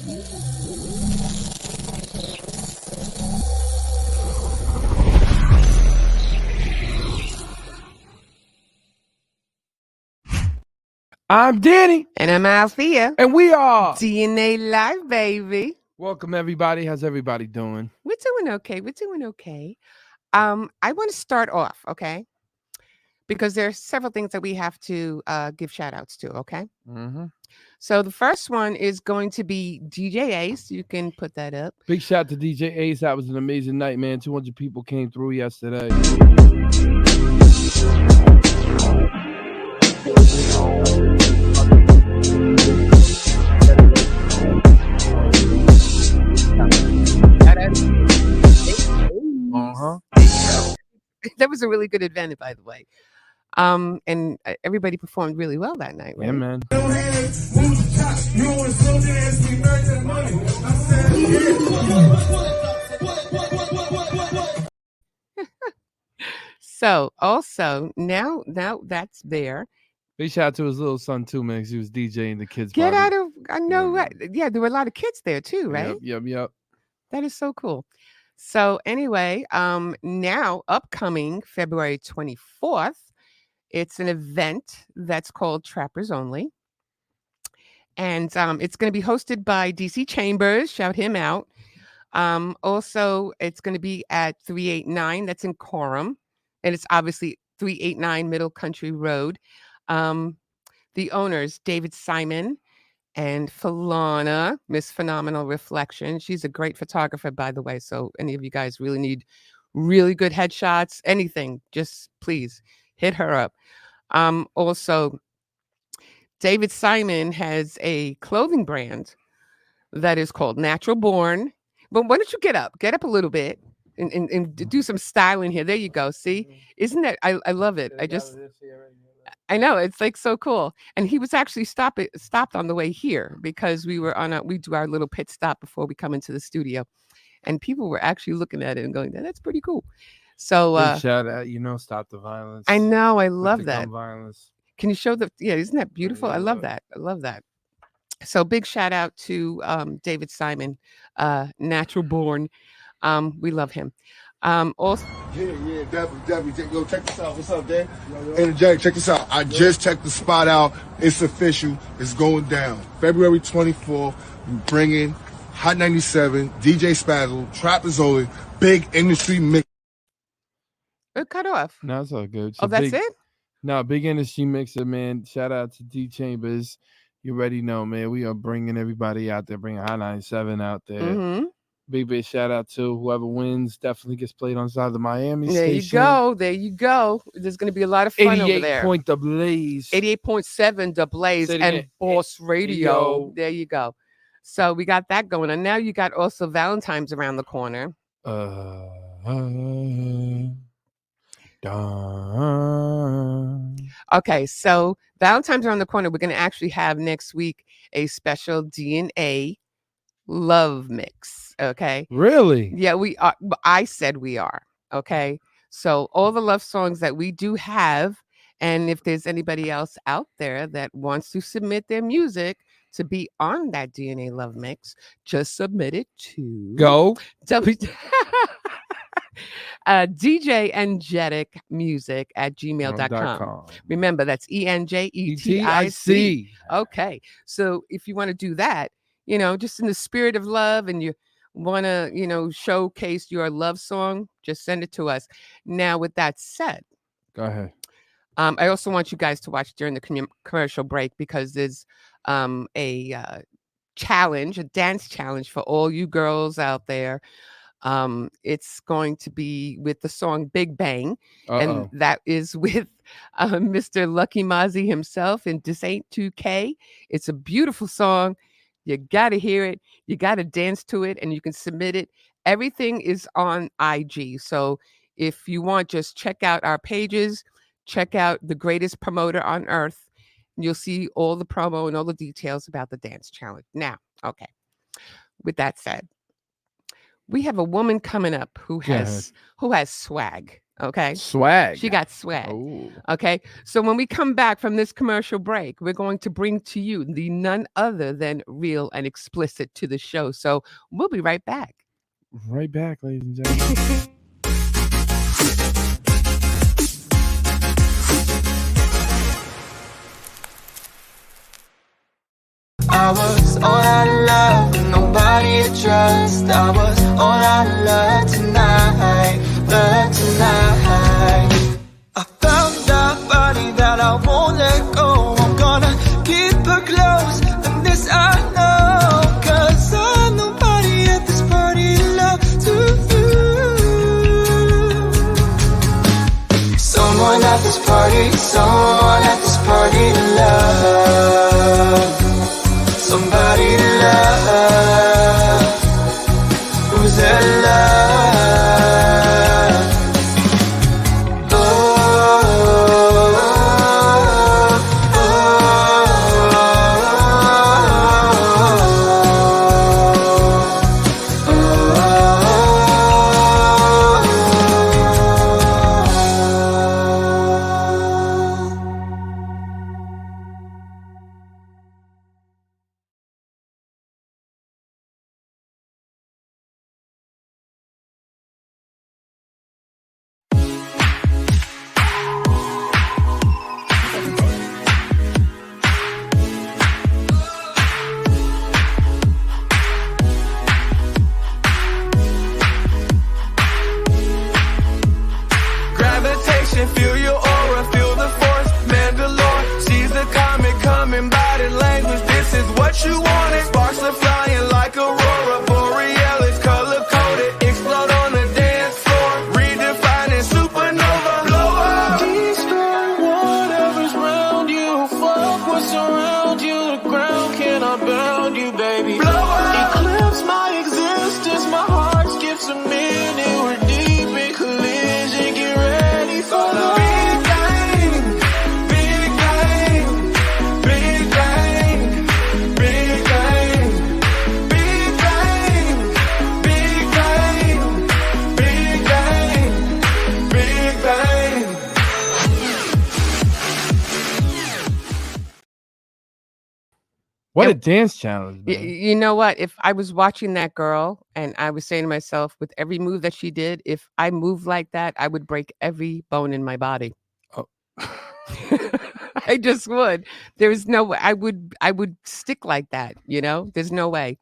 I'm Danny. And I'm Althea. And we are DAlive, baby. Welcome, everybody. How's everybody doing? We're doing okay. I want to start off, okay? Because there are several things that we have to give shout outs to, okay? Mm-hmm. So the first one is going to be DJ Ace. You can put that up. Big shout out to DJ Ace. That was an amazing night, man. 200 people came through yesterday. That was a really good event, by the way. And everybody performed really well that night, right? Yeah, man. So also now that's there. Big shout out to his little son too, man, because he was DJing the kids. Get out of I know what. Yeah, there were a lot of kids there too, right? Yep. That is so cool. So anyway, now upcoming February 24th, it's an event that's called Trappers Only. And it's going to be hosted by DC Chambers. Shout him out. Also, it's going to be at 389. That's in Coram. And it's obviously 389 Middle Country Road. The owners, David Simon and Falana, Miss Phenomenal Reflection. She's a great photographer, by the way. So any of you guys really need really good headshots, anything, just please hit her up. Also, David Simon has a clothing brand that is called Natural Born. But why don't you get up a little bit and do some styling here. There you go. See, isn't that, I love it. I know, it's like so cool. And he was actually stopped on the way here because we do our little pit stop before we come into the studio. And people were actually looking at it and going, that's pretty cool. So big shout out, stop the violence. I know, I love that. Violence. Can you show isn't that beautiful? I love that. So big shout out to David Simon, Natural Born. We love him. Also, definitely. Yo, check this out. What's up, Dan? Enjetic, check this out. I just checked the spot out. It's official. It's going down. February 24th. We bring in Hot 97, DJ Spazzle, Trappers Only, big industry mix. It cut off. No, it's all good. So that's it? No, big industry mixer, man. Shout out to D Chambers. You already know, man. We are bringing everybody out there, bringing Hot 97 out there. Mm-hmm. Big shout out to whoever wins. Definitely gets played on side of the Miami station. There you go. There's going to be a lot of fun over there. 88 The Blaze. 88.7 The Blaze and Boss Radio. There you go. So we got that going on. Now you got also Valentine's around the corner. Okay, so Valentine's around the corner. We're going to actually have next week a special DNA love mix. Okay. Really? Yeah, we are. I said we are. Okay. So all the love songs that we do have, and if there's anybody else out there that wants to submit their music to be on that DNA love mix, just submit it to DJ Enjetic music at gmail.com. Remember, that's ENJETIC. Okay. So if you want to do that, just in the spirit of love, and you want to, showcase your love song, just send it to us. Now, with that said, go ahead. I also want you guys to watch during the commercial break, because there's a challenge, a dance challenge for all you girls out there. It's going to be with the song Big Bang. And that is with Mr. Lucky Mozzie himself and This Ain't 2K. It's a beautiful song. You got to hear it. You got to dance to it, and you can submit it. Everything is on IG. So if you want, just check out our pages. Check out The Greatest Promoter on Earth. And you'll see all the promo and all the details about the dance challenge. Now, okay. With that said, we have a woman coming up who has swag. Okay. Swag. She got swag. Oh. Okay. So when we come back from this commercial break, we're going to bring to you the none other than Real and Explicit to the show. So we'll be right back. Right back, ladies and gentlemen. I was all out of love, nobody to trust. I was all out of love tonight, I found that body that I won't let go. I'm gonna keep her close, and this I know, 'cause I'm nobody at this party to love to you. Someone at this party to love. Somebody to love. Who's there to love? Oh, oh, oh, gravitation, feel your aura, feel the force. Mandalore, sees the comet coming, body language. This is what you wanted. Sparks are flying like aurora borealis, color coded. Explode on the dance floor, redefining supernova. Blow up. Destroy whatever's around you. Fuck what's around you. The ground cannot bound you, baby. Blow up. Eclipse my existence. My heart skips a minute. We're deep in collision. Get ready for the big bang. Big bang. Big bang. Big bang. Big bang. Big bang. Big bang. Big bang. What a Yep. dance challenge, man. You know what? If I was watching that girl and I was saying to myself, with every move that she did, if I moved like that, I would break every bone in my body. Oh. I just would. There's no way I would stick like that, you know? There's no way.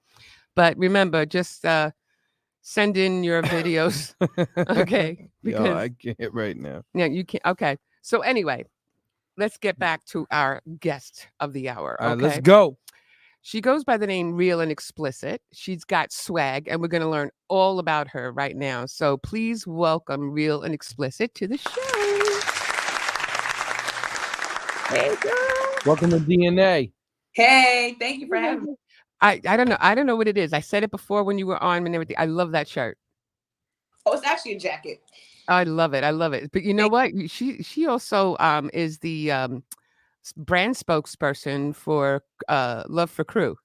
But remember, just send in your videos. Okay. Yo, I Because can't right now. yeah, you can't. Okay. So anyway, let's get back to our guest of the hour. All right, Okay. let's go. She goes by the name Real and Explicit. She's got swag, and we're going to learn all about her right now. So please welcome Real and Explicit to the show. Hey, girl. Welcome to DNA. Hey, thank you for having me. I don't know. I don't know what it is. I said it before when you were on and everything. I love that shirt. Oh, it's actually a jacket. I love it. I love it. But you know what? She also is the brand spokesperson for Love for Crew,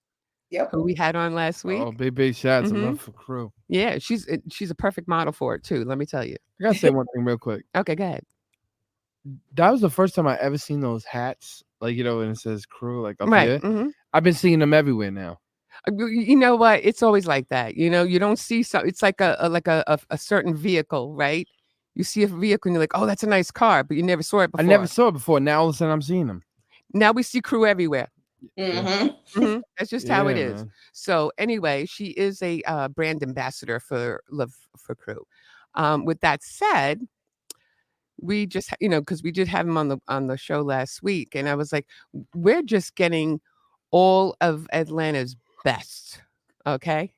Yep. who we had on last week. Oh, big shots. Mhm. Love for crew. Yeah, she's a perfect model for it too. Let me tell you. I gotta say one thing real quick. Okay, go ahead. That was the first time I ever seen those hats, like, you know, when it says crew, like up Right. here. Mhm. I've been seeing them everywhere now. You know what? It's always like that. You know, you don't see it's like a certain vehicle, right? You see a vehicle and you're like, oh, that's a nice car, but you never saw it before. I never saw it before. Now all of a sudden I'm seeing them. Now we see crew everywhere. Mm-hmm. Mhm. That's just how it Yeah, is. man. So anyway, she is a brand ambassador for Love for Crew. With that said, we just because we did have him on the show last week, and I was like, we're just getting all of Atlanta's best. Okay.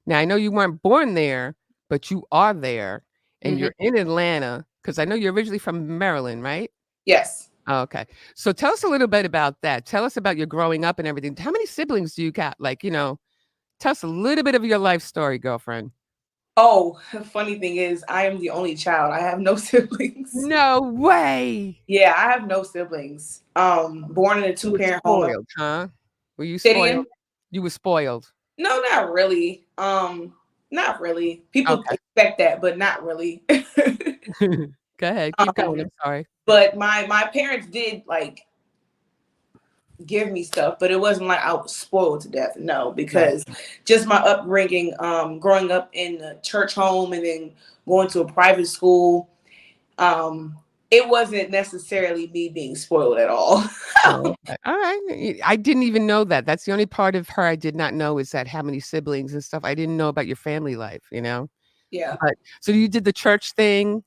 Now I know you weren't born there, but you are there, and you're in Atlanta because I know you're originally from Maryland, right? Yes. Oh, okay. So tell us a little bit about that. Tell us about your growing up and everything. How many siblings do you got? Like, tell us a little bit of your life story, girlfriend. Oh, funny thing is, I am the only child. I have no siblings. No way. Yeah, I have no siblings. Born in a two-parent home. Spoiled, huh? Were you Say it spoiled? again? You were spoiled. No, not really. Not really. People Okay. expect that, but not really. Go ahead. Keep going. I'm sorry. But my parents did like give me stuff, but it wasn't like I was spoiled to death. No, because just my upbringing, growing up in a church home and then going to a private school, it wasn't necessarily me being spoiled at all. Oh, okay. All right. I didn't even know that. That's the only part of her I did not know, is that how many siblings and stuff. I didn't know about your family life, you know? Yeah. But so you did the church thing,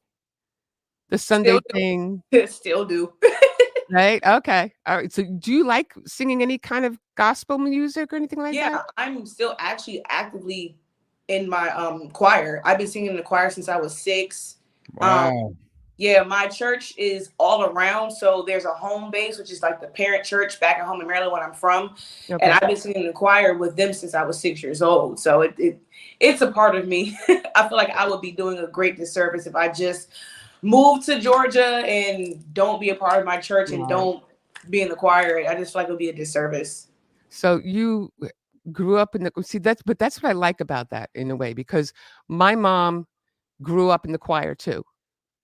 the Sunday Still thing, do. Still do. right? Okay. All right. So do you like singing any kind of gospel music or anything like Yeah, that? I'm still actually actively in my choir. I've been singing in the choir since I was 6. Wow. Yeah, my church is all around. So there's a home base, which is like the parent church back at home in Maryland, where I'm from. Okay. And I've been singing in the choir with them since I was 6 years old. So it's a part of me. I feel like I would be doing a great disservice if I just moved to Georgia and don't be a part of my church and don't be in the choir. I just feel like it would be a disservice. So you grew up in the that's what I like about that in a way, because my mom grew up in the choir too.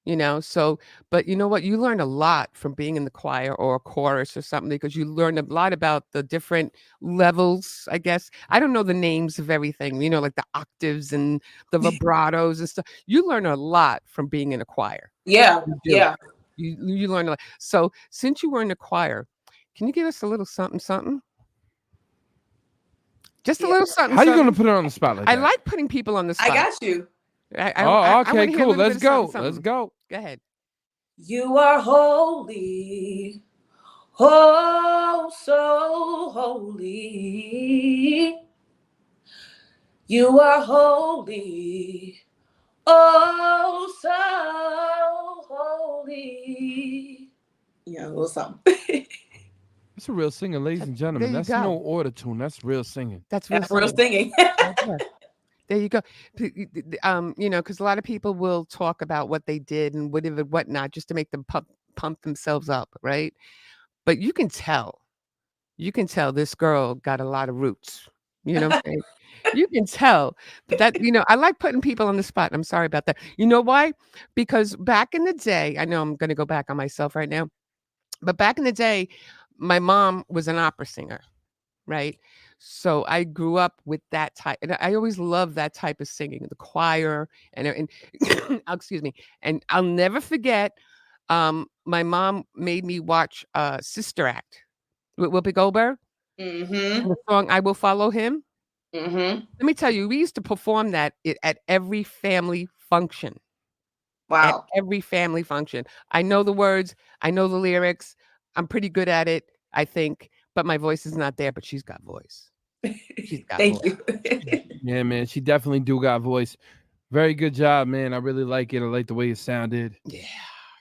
You know, so, but you know what? You learn a lot from being in the choir or a chorus or something, because you learn a lot about the different levels, I guess. I don't know the names of everything, you know, like the octaves and the vibratos and stuff. You learn a lot from being in a choir. Yeah, You do. yeah. You learn a lot. So since you were in the choir, can you give us a little something, something? Just a little something. How you something. gonna put it on the spot like that? I like putting people on the spot. I got you. Okay, cool. Let's go. Let's go. Go ahead. You are holy, oh so holy. You are holy, oh so holy. Yeah, a little something. That's a real singer, ladies and gentlemen. There you That's go. no auto-tune. That's real singing. That's real, Real singing. There you go. You know, because a lot of people will talk about what they did and whatever, whatnot, just to make them pump themselves up, right? But you can tell this girl got a lot of roots. You know what I'm saying? You can tell that, you know, I like putting people on the spot. I'm sorry about that. You know why? Because back in the day, I know I'm going to go back on myself right now, but back in the day, my mom was an opera singer, right? So I grew up with that type, and I always loved that type of singing, the choir, and excuse me. And I'll never forget, my mom made me watch Sister Act with Whoopi Goldberg. Mm-hmm. The song "I Will Follow Him." Mm-hmm. Let me tell you, we used to perform that at every family function. Wow. At every family function. I know the words. I know the lyrics. I'm pretty good at it, I think. But my voice is not there, but she's got voice. She's got Thank voice. you. Yeah, man. She definitely do got voice. Very good job, man. I really like it. I like the way it sounded. Yeah.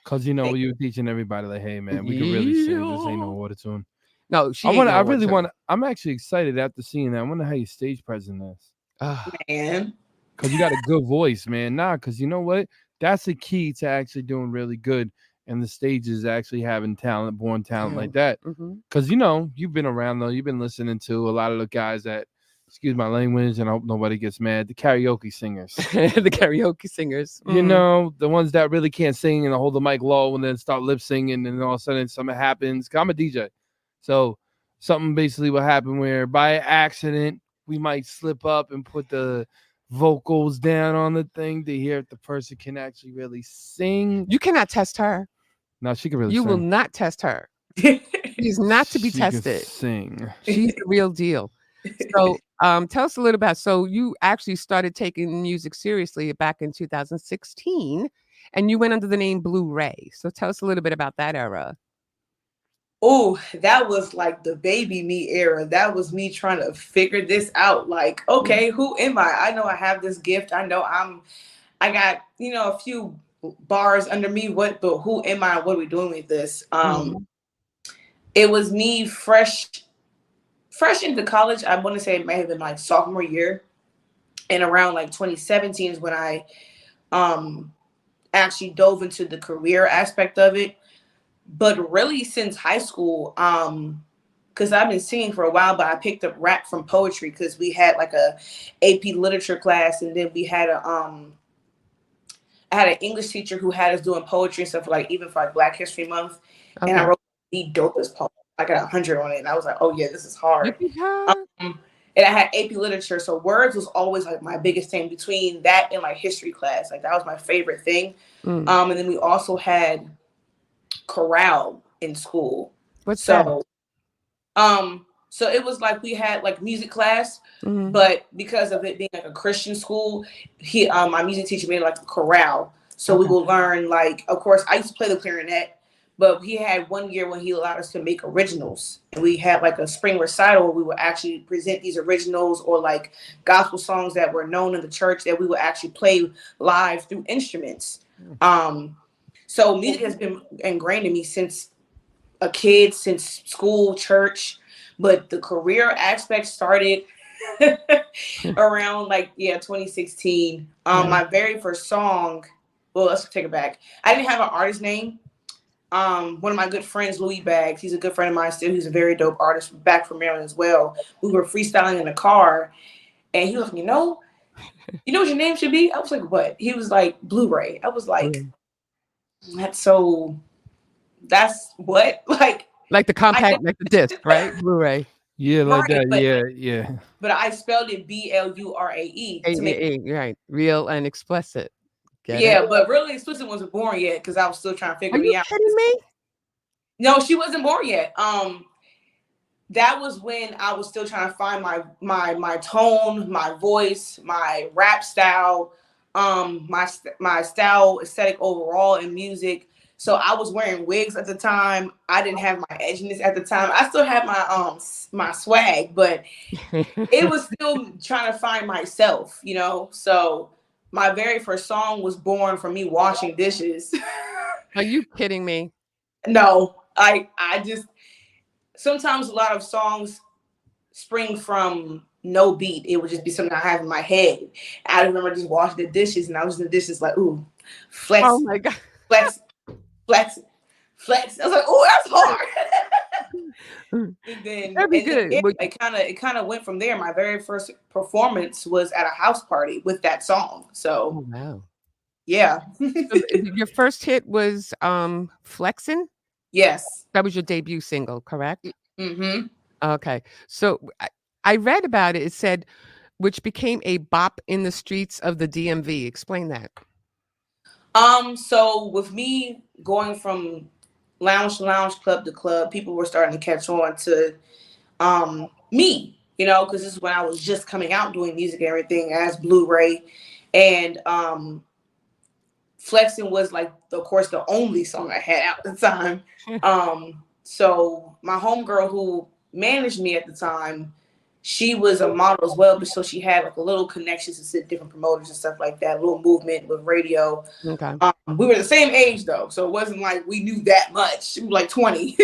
Cause you know you were teaching everybody like, hey man, we can really sing. This ain't no auto-tune. No, she. I really want. I'm actually excited after seeing that. I wonder how your stage presence is. Man. Cause you got a good voice, man. Nah, cause you know what? That's the key to actually doing really good. And the stage is actually having talent, born talent like that. Because, you know, you've been around, though. You've been listening to a lot of the guys that, excuse my language, and I hope nobody gets mad, the karaoke singers. The karaoke singers. You know, the ones that really can't sing and hold the mic low and then start lip singing, and then all of a sudden something happens. I'm a DJ. So something basically will happen where by accident, we might slip up and put the vocals down on the thing to hear if the person can actually really sing. You cannot test her. No, she can really You sing. will not test her. She's not to be She tested. can sing. She's the real deal. So tell us a little about, so you actually started taking music seriously back in 2016, and you went under the name Blue Ray. So tell us a little bit about that era. Oh, that was like the baby me era. That was me trying to figure this out. Like, okay, who am I? I know I have this gift. I know I got, you know, a few bars under me. But who am I? What are we doing with this? It was me fresh into college. I want to say it may have been like sophomore year. And around like 2017 is when I actually dove into the career aspect of it. But really since high school, because I've been singing for a while, but I picked up rap from poetry because we had like a AP literature class, and then we had a I had an English teacher who had us doing poetry and stuff, like even for like Black History Month. Okay. And I wrote the dopest poem. I got 100 on it. And I was like, oh yeah, this is hard. And I had AP literature. So words was always like my biggest thing between that and like history class. Like that was my favorite thing. And then we also had chorale in school. What's that? So it was like we had like music class, but because of it being like a Christian school, my music teacher made like a chorale. So we will learn like, of course, I used to play the clarinet, but he had one year when he allowed us to make originals, and we had like a spring recital where we would actually present these originals or like gospel songs that were known in the church that we would actually play live through instruments. So music has been ingrained in me since a kid, since school, church. But the career aspect started around 2016. My very first song, well, let's take it back. I didn't have an artist name. One of my good friends, Louis Baggs, he's a good friend of mine still. He's a very dope artist back from Maryland as well. We were freestyling in the car, and he was like, you know what your name should be? I was like, what? He was like, Blu-ray. I was like, that's what? Like the compact, like the disc, right? Blu-ray. Yeah, like Right, that. Yeah. But I spelled it BLURAE. To make Right. Real and explicit. Get yeah, it? but Really Explicit wasn't born yet because I was still trying to figure me out. Are you kidding me? No, she wasn't born yet. That was when I was still trying to find my tone, my voice, my rap style, my style aesthetic overall in music. So I was wearing wigs at the time. I didn't have my edginess at the time. I still had my swag, but it was still trying to find myself, So my very first song was born from me washing dishes. Are you kidding me? No, I just sometimes a lot of songs spring from no beat. It would just be something I have in my head. I remember just washing the dishes, and I was in the dishes like, ooh, flex. Oh my God. Flex. I was like, oh, that's hard. And then That'd be good. It kind of went from there. My very first performance was at a house party with that song. So, wow. Yeah. So your first hit was Flexin'? Yes. That was your debut single, correct? Mm-hmm. Okay. So I read about it. It said, which became a bop in the streets of the DMV. Explain that. So with me going from lounge to lounge, club to club, people were starting to catch on to me, because this is when I was just coming out doing music and everything as Blu-ray. And Flexing was of course, the only song I had out at the time. So my homegirl who managed me at the time, she was a model as well, but so she had a little connections to different promoters and stuff like that, a little movement with radio. Okay. We were the same age though, so it wasn't like we knew that much. We were like 20.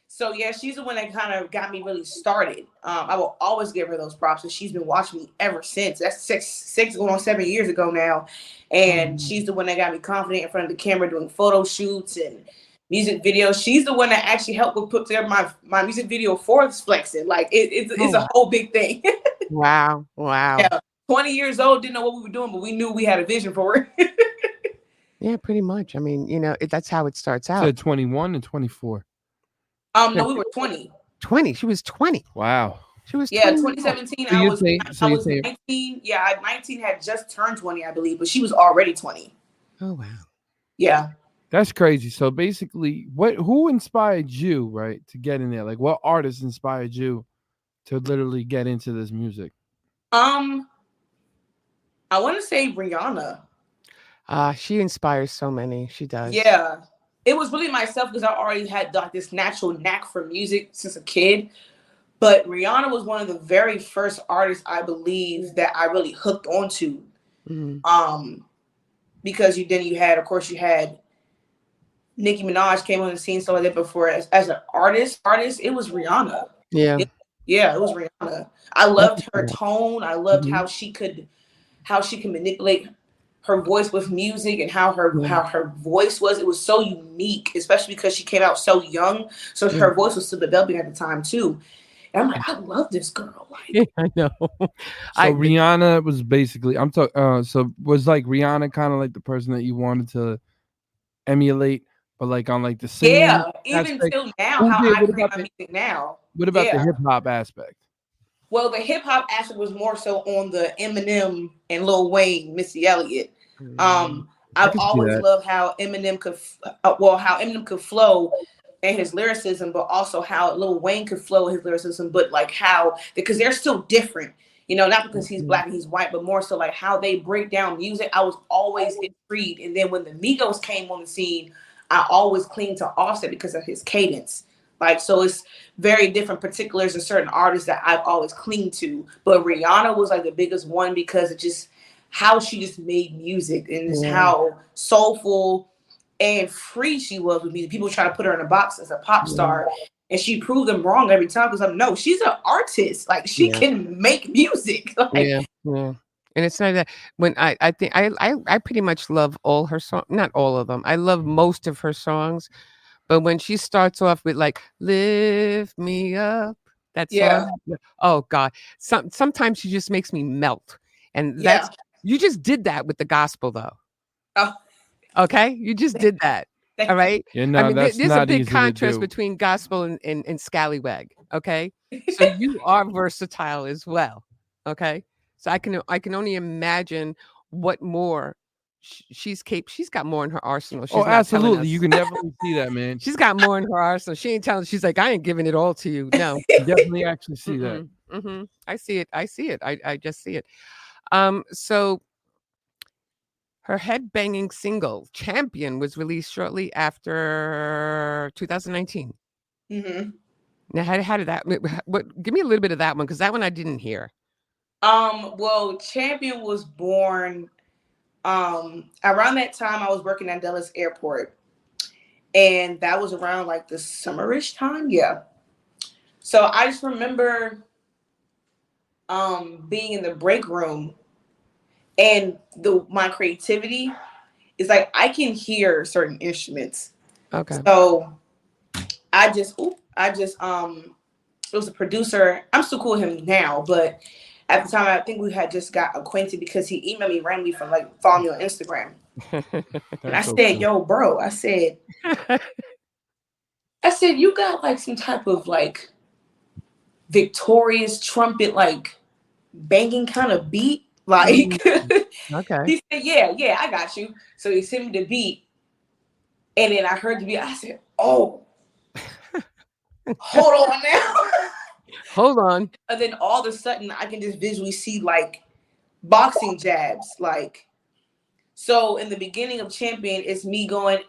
So yeah, she's the one that kind of got me really started. I will always give her those props, and she's been watching me ever since. That's six going on 7 years ago now, and she's the one that got me confident in front of the camera doing photo shoots and music videos. She's the one that actually helped me put together my music video for Flexing. It's a whole big thing. Wow. Yeah, 20 years old, didn't know what we were doing, but we knew we had a vision for it. Yeah, pretty much. I mean, that's how it starts out. So 21 and 24. No, we were 20. 20. She was 20. Wow. She was 20. 20. 2017. So I was 19. 19. Yeah, 19 had just turned 20, I believe, but she was already 20. Oh wow. Yeah. That's crazy. So basically, who inspired you, right, to get in there? What artist inspired you to literally get into this music? I want to say Rihanna. She inspires so many. She does. Yeah. It was really myself because I already had this natural knack for music since a kid. But Rihanna was one of the very first artists, I believe, that I really hooked onto. Mm-hmm. Because you had Nicki Minaj came on the scene, so like that before. As an artist, it was Rihanna. Yeah. It was Rihanna. I loved her tone. I loved how she could manipulate her voice with music and how her voice was. It was so unique, especially because she came out so young. So her voice was still developing at the time too. And I'm like, I love this girl. Like, I know. So I Rihanna was basically I'm talking. So was like Rihanna kind of like the person that you wanted to emulate, but like on like the singing yeah, even aspect. till now, Who how did? I create my music now. What about the Yeah. hip hop aspect? Well, the hip hop aspect was more so on the Eminem and Lil Wayne, Missy Elliott. Um, I I've can see always that. loved how Eminem could, how Eminem could flow and his lyricism, but also how Lil Wayne could flow his lyricism, but like how, because they're still different, you know, not because he's black and he's white, but more so like how they break down music. I was always intrigued. And then when the Migos came on the scene, I always cling to Offset because of his cadence. Like, so it's very different particulars and certain artists that I've always clinged to. But Rihanna was like the biggest one because it just how she just made music and just how soulful and free she was with music. People try to put her in a box as a pop star, and she proved them wrong every time. Because I'm no, she's an artist. Like she can make music. Like, yeah. And it's not that when I think I pretty much love all her songs, not all of them. I love most of her songs, but when she starts off with like "Lift Me Up," that yeah, song, oh God, sometimes she just makes me melt, and yeah. you just did that with the gospel though. Oh, Okay, you just did that. thank All you. right. Yeah, I no, mean, that's there's a not big easy to contrast do. between gospel and scallywag. Okay, so you are versatile as well. Okay, so I can only imagine what more she's capable. She's got more in her arsenal. She's Oh, not telling absolutely. us. You can definitely see that, man. She's got more in her arsenal. She ain't telling. She's like, I ain't giving it all to you. No. You definitely actually see that. I see it. I see it. I just see it. So her head-banging single, Champion, was released shortly after 2019. Mm-hmm. Now, how did that what give me a little bit of that one, because that one I didn't hear. Well, Champion was born around that time I was working at Dallas Airport. And that was around like the summerish time. Yeah. So I just remember being in the break room and my creativity is like I can hear certain instruments. Okay. So I just it was a producer. I'm still cool with him now, but at the time I think we had just got acquainted because he emailed me randomly from like following me on Instagram. And I said, yo, bro, I said, you got like some type of like victorious trumpet, like banging kind of beat. Like, Okay. he said, yeah, I got you. So he sent me the beat. And then I heard the beat. I said, oh, hold on now. Hold on. And then all of a sudden I can just visually see like boxing jabs. Like, so in the beginning of Champion, it's me going,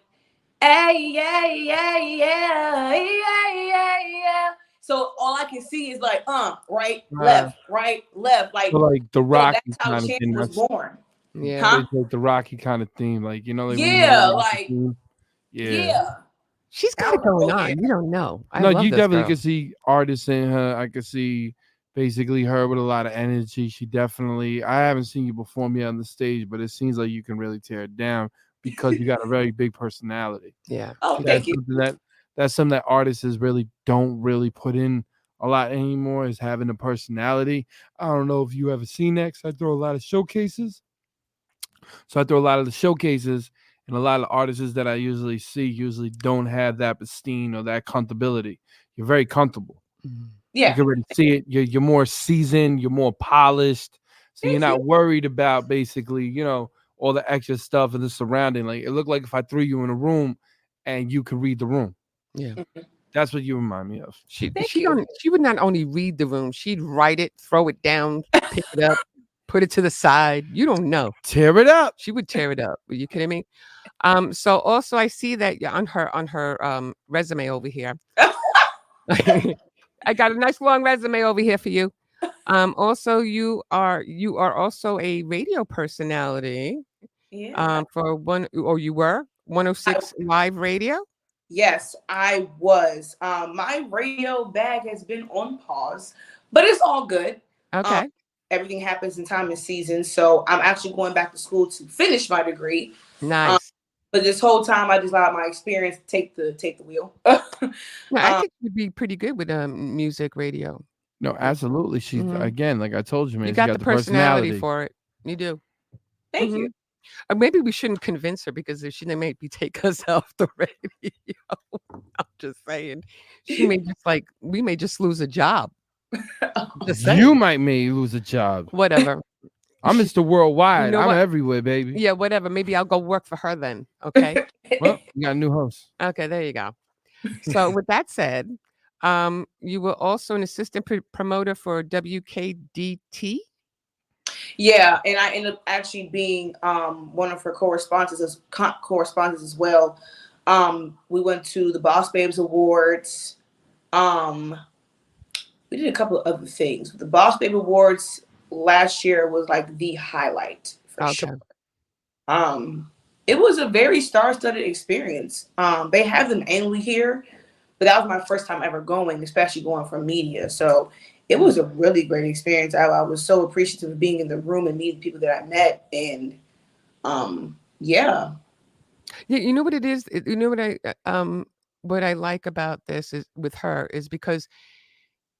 hey, yeah, yeah, yeah, yeah, yeah, yeah. So all I can see is like, right, left, right, left. Like, So like the so Rocky that's how kind of Champion thing. was born. Yeah. Huh? It's like the Rocky kind of theme, like like when you know Yeah, the Rocky like, theme. Yeah. yeah. She's got it going on. You don't know. I No, love you this definitely girl. can see artists in her. I can see basically her with a lot of energy. She definitely. I haven't seen you perform yet on the stage, but it seems like you can really tear it down because you got a very big personality. Yeah. Oh, She thank does. you. That's something that artists don't really put in a lot anymore, is having a personality. I don't know if you ever seen that, 'cause I throw a lot of showcases. So I throw a lot of the showcases, and a lot of artists that I usually see usually don't have that pristine or that comfortability. You're very comfortable. You Yeah. can already see it. You're more seasoned. You're more polished. So you're not worried about basically, all the extra stuff and the surrounding. Like, it looked like if I threw you in a room and you could read the room. Yeah. That's what you remind me of. She would not only read the room, she'd write it, throw it down, pick it up, put it to the side. You don't know. Tear it up. She would tear it up. Are you kidding me? So also I see that on her resume over here. I got a nice long resume over here for you. Also you are also a radio personality. Yeah. You were 106 Live Radio. Yes, I was. My radio bag has been on pause, but it's all good. Okay. Everything happens in time and season. So I'm actually going back to school to finish my degree. Nice. But this whole time, I just allowed my experience to take the wheel. I think you'd be pretty good with music radio. No, absolutely. She's again, like I told you, man. You She got got the personality personality. for it. You do. Thank you. Or maybe we shouldn't convince her because if they may be take us off the radio. I'm just saying. She may just we may just lose a job. Just saying. You may lose a job. Whatever. I'm Mr. Worldwide. know I'm what? everywhere, baby. Yeah, whatever. Maybe I'll go work for her then. Okay. Well, you got a new host. Okay, there you go. So with that said, you were also an assistant promoter for WKDT. Yeah, and I ended up actually being one of her correspondents as well. We went to the Boss Babes Awards. We did a couple of other things. The Boss Babe Awards last year was like the highlight for sure. It was a very star-studded experience. They have them annually here, but that was my first time ever going, especially going from media. So it was a really great experience. I was so appreciative of being in the room and meeting people that I met. And yeah. You know what it is? You know what I like about this is with her is because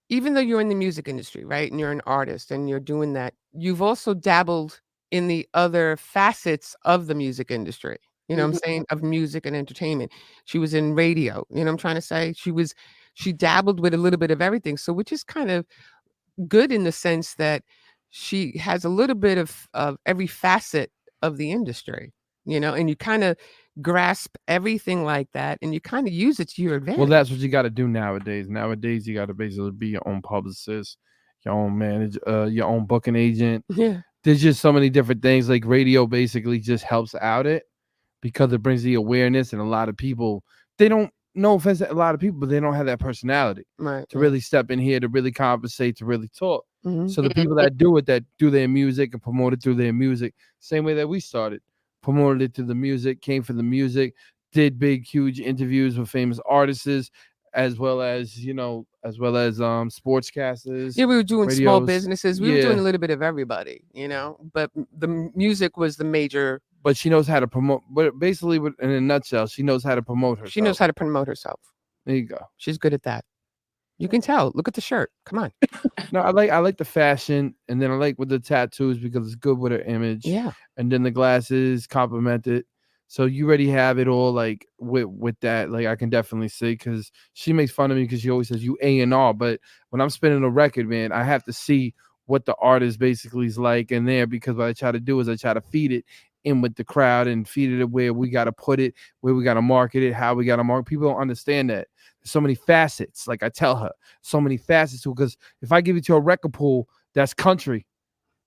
even though you're in the music industry, right, and you're an artist and you're doing that, you've also dabbled in the other facets of the music industry. You know what I'm saying? Of music and entertainment. She was in radio. You know what I'm trying to say? She dabbled with a little bit of everything. So which is kind of good in the sense that she has a little bit of every facet of the industry, you know, and you kind of grasp everything like that and you kind of use it to your advantage. Well, that's what you got to do nowadays. Nowadays, you got to basically be your own publicist, your own manager, your own booking agent. Yeah. There's just so many different things. Like radio basically just helps out it because it brings the awareness, and a lot of people, they don't, no offense to a lot of people, but they don't have that personality to really step in here, to really compensate, to really talk. So the people that do it, that do their music and promote it through their music, same way that we started, promoted it through the music, came for the music, did big, huge interviews with famous artists, as well as sportscasters. Yeah, we were doing radios. small businesses. We were doing a little bit of everybody, you know, but the music was the major. But she knows how to promote. But basically, in a nutshell, she knows how to promote herself. She knows how to promote herself. There you go. She's good at that. You can tell. Look at the shirt. Come on. No, I like the fashion, and then I like with the tattoos because it's good with her image. Yeah. And then the glasses complement it. So you already have it all like with that. Like I can definitely see, because she makes fun of me because she always says you A&R. But when I'm spinning a record, man, I have to see what the artist basically is like in there, because what I try to do is I try to feed it in with the crowd and feed it where we got to put it, where we got to market it, how we got to market. People don't understand that. There's so many facets. Like I tell her, so many facets to, because if I give it to a record pool that's country,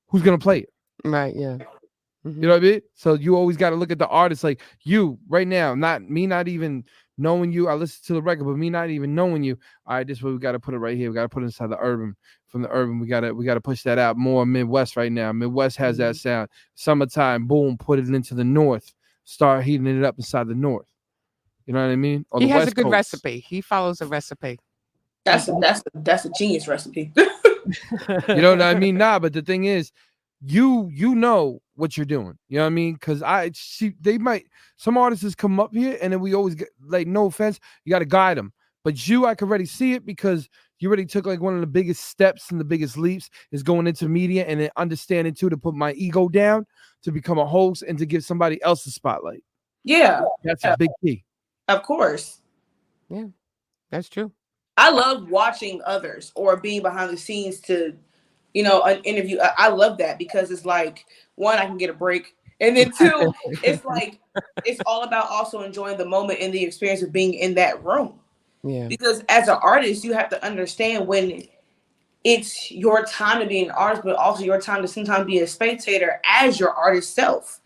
who's going to play it? Right, yeah. You know what I mean? So you always got to look at the artist, like you right now, not even knowing you. I listen to the record, but me not even knowing you. All right, this is where we got to put it right here. We got to put it inside the urban. From the urban, we got to push that out more Midwest right now. Midwest has that sound. Summertime, boom, put it into the North. Start heating it up inside the North. You know what I mean? Or he the has West a good Coast. recipe. He follows a recipe. That's a genius recipe. You know what I mean? Nah, but the thing is, you know what you're doing. You know what I mean? Because some artists come up here and then we always get, like, no offense, you got to guide them. But I can already see it, because you already took like one of the biggest steps and the biggest leaps is going into media, and then understanding too to put my ego down, to become a host and to give somebody else a spotlight. Yeah. That's a big key. Of course. Yeah, that's true. I love watching others or being behind the scenes to, an interview. I love that, because it's like, one, I can get a break. And then two, it's like, it's all about also enjoying the moment and the experience of being in that room. Yeah. Because as an artist, you have to understand when it's your time to be an artist, but also your time to sometimes be a spectator as your artist self.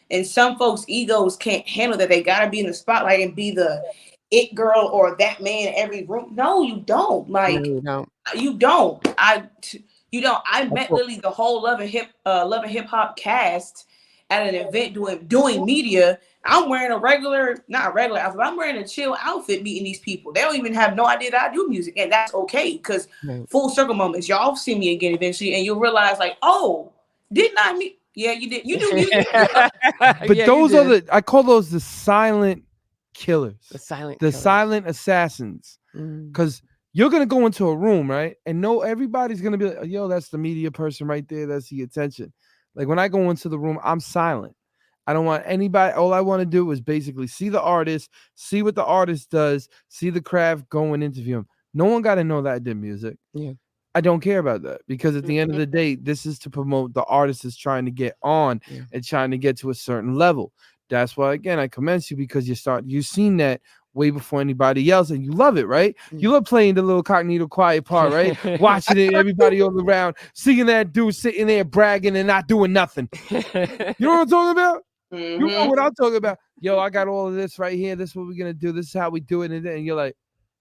And some folks' egos can't handle that. They got to be in the spotlight and be the it girl or that man in every room. No, you don't. Like, no, you don't. You don't. I met literally the whole Love and Hip Hop cast at an event doing media. I'm wearing not a regular outfit, but I'm wearing a chill outfit meeting these people. They don't even have no idea that I do music, and that's okay, because full circle moments. Y'all see me again eventually, and you'll realize, like, oh, didn't I meet? Yeah, you did. You do music. But those are I call those the silent killers. The silent assassins. Because You're gonna go into a room, right? And everybody's gonna be like, yo, that's the media person right there. That's the attention. Like when I go into the room, I'm silent. I don't want anybody. All I want to do is basically see the artist, see what the artist does, see the craft, go and interview him. No one got to know that I did music. Yeah. I don't care about that because at the end of the day, this is to promote the artist is trying to get on and trying to get to a certain level. That's why, again, I commend you because you've seen that way before anybody else and you love it, right? You love playing the little cognito quiet part, right? Watching it, everybody all around, seeing that dude sitting there bragging and not doing nothing. You know what I'm talking about? You know what I'm talking about. Yo, I got all of this right here. This is what we're going to do. This is how we do it. And you're like,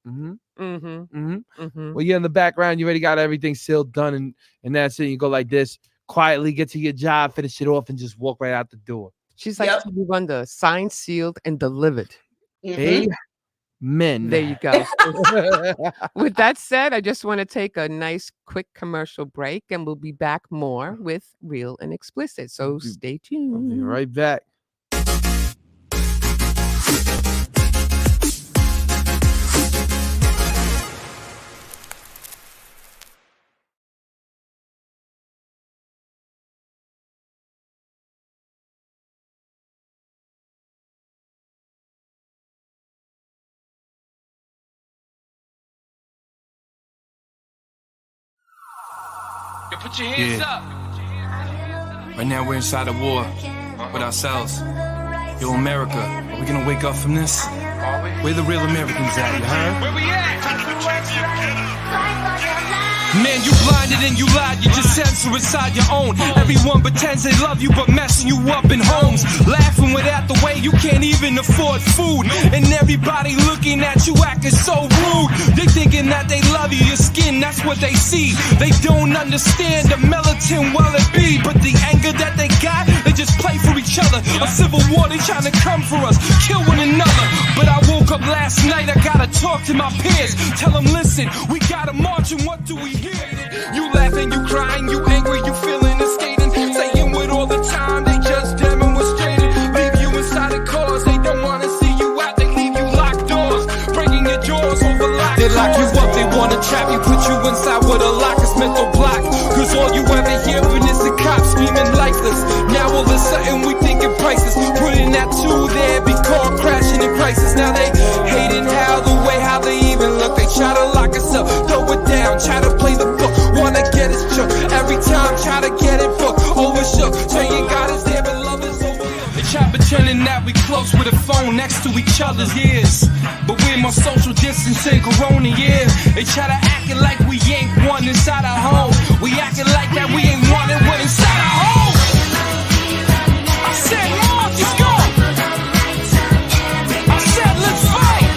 well, you're in the background. You already got everything sealed, done, and that's it. You go like this, quietly get to your job, finish it off, and just walk right out the door. She's like Stevie Wonder, signed, sealed, and delivered. Amen. There you go. With that said, I just want to take a nice quick commercial break, and we'll be back more with Real and Explicit. So stay tuned. I'll be right back. Put your hands up. Right now we're inside a war with ourselves. Yo, America, are we gonna wake up from this? Where the real Americans at, you heard? Where we at? Man, you blinded and you lied, you just censor inside your own. Everyone pretends they love you, but messing you up in homes. Laughing without the way you can't even afford food. And everybody looking at you acting so rude. They thinking that they love you, your skin, that's what they see. They don't understand the militant well it be. But the anger that they got, they just play for each other. A civil war, they trying to come for us, kill one another. But I woke up last night, I gotta talk to my peers. Tell them, listen, we gotta march and what do we hear? You laughing, you crying, you angry, you feeling and skating. Saying with all the time, they just demonstrated. Leave you inside the cars, they don't wanna see you out. They leave you locked doors, breaking your jaws over locked. They lock you up, they wanna trap you, put you inside with a lock, it's mental block. Cause all you ever hearing is the cops screaming lifeless. Now all of a sudden we thinking prices. Putting that two there, be caught crashing in crisis. Now they hating how they even look. They try to lock us up, throw it down, try to play the book. Wanna get us shook, every time try to get it booked. Overshook, saying God is there but love is overlooked. They try pretending that we close with a phone next to each other's ears. But we're more social distancing, corona, yeah. They try to acting like we ain't one inside our home. We acting like that we ain't one and one inside our home. I said, March, let's go. I said, let's fight.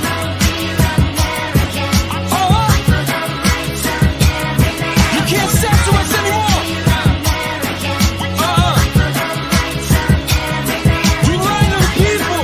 You can't censor us anymore. We lying to the people.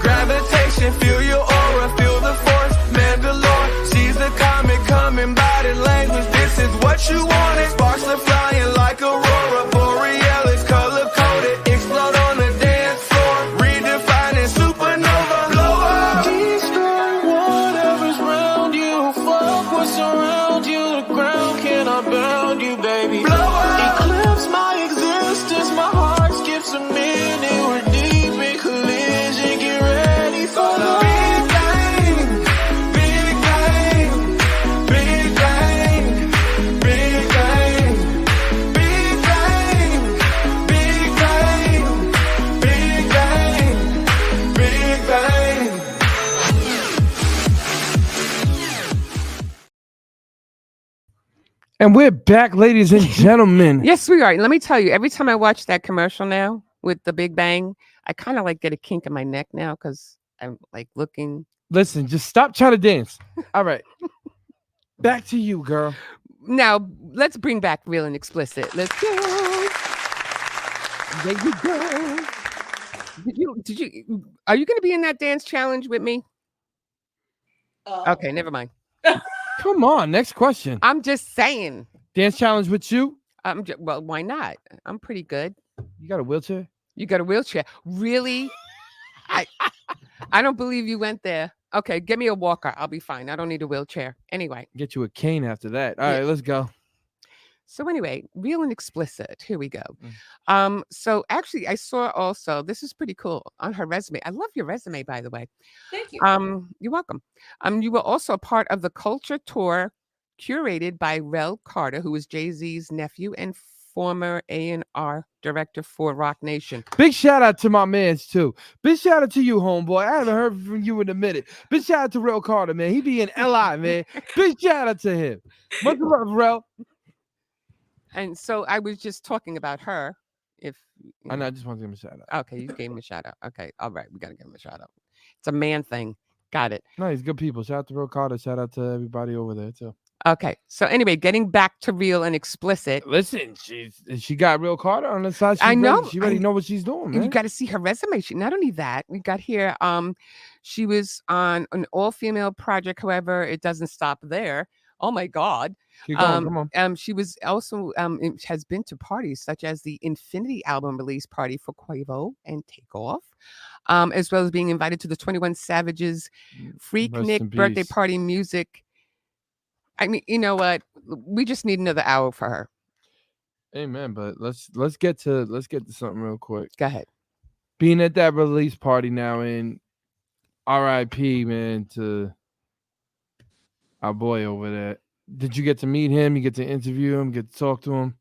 Gravitation, feel your aura, feel the force. Mandalore, sees the comet coming, body language. This is what you wanted. Sparks are flying like aurora borealis, color coded, explode on the dance floor, redefining supernova. Blow up, destroy whatever's around you. Fuck what's around you. The ground cannot bound you, baby. Blow up, eclipse my existence. My heart skips a minute. We're deep in collision. Get ready for the big bang, big bang, big bang, big bang, big bang, big bang, big bang, big bang. And we're back, ladies and gentlemen. Yes, we are. Let me tell you, every time I watch that commercial now with the Big Bang, I kind of like get a kink in my neck now because I'm like looking. Listen, just stop trying to dance. All right. Back to you, girl. Now, let's bring back Real and Explicit. Let's go. There you go. Did you? Are you going to be in that dance challenge with me? Okay, never mind. Come on, next question. I'm just saying. Dance challenge with you? Well, why not? I'm pretty good. You got a wheelchair? You got a wheelchair? Really? I don't believe you went there. Okay, give me a walker. I'll be fine. I don't need a wheelchair. Anyway. Get you a cane after that. All right, let's go. So anyway, Real and Explicit. Here we go. So actually, I saw also, this is pretty cool, on her resume. I love your resume, by the way. Thank you. You're welcome. You were also part of the culture tour curated by Rel Carter, who is Jay-Z's nephew and former A&R director for Rock Nation. Big shout out to my mans too. Big shout out to you, homeboy. I haven't heard from you in a minute. Big shout out to Rel Carter, man. He be in LI, man. Big shout out to him. Much love, Rel. And so I was just talking about her. I know, I just want to give him a shout out. Okay, you gave him a shout out. Okay, all right, we got to give him a shout out. It's a man thing. Got it. No, he's good people. Shout out to Rel Carter. Shout out to everybody over there too. Okay, so anyway, getting back to Real and Explicit. Listen, she got Rel Carter on the side. I know. She already know what she's doing, man. You got to see her resume. Not only that, we got here. She was on an all-female project. However, it doesn't stop there. Oh my God. Keep going, come on. She was also has been to parties such as the Infinity album release party for Quavo and Takeoff, as well as being invited to the 21 Savage's Freaknik birthday party music. I mean, you know what? We just need another hour for her. Amen. But let's get to something real quick. Go ahead. Being at that release party now, and R.I.P. man to our boy over there. Did you get to meet him? You get to interview him? Get to talk to him?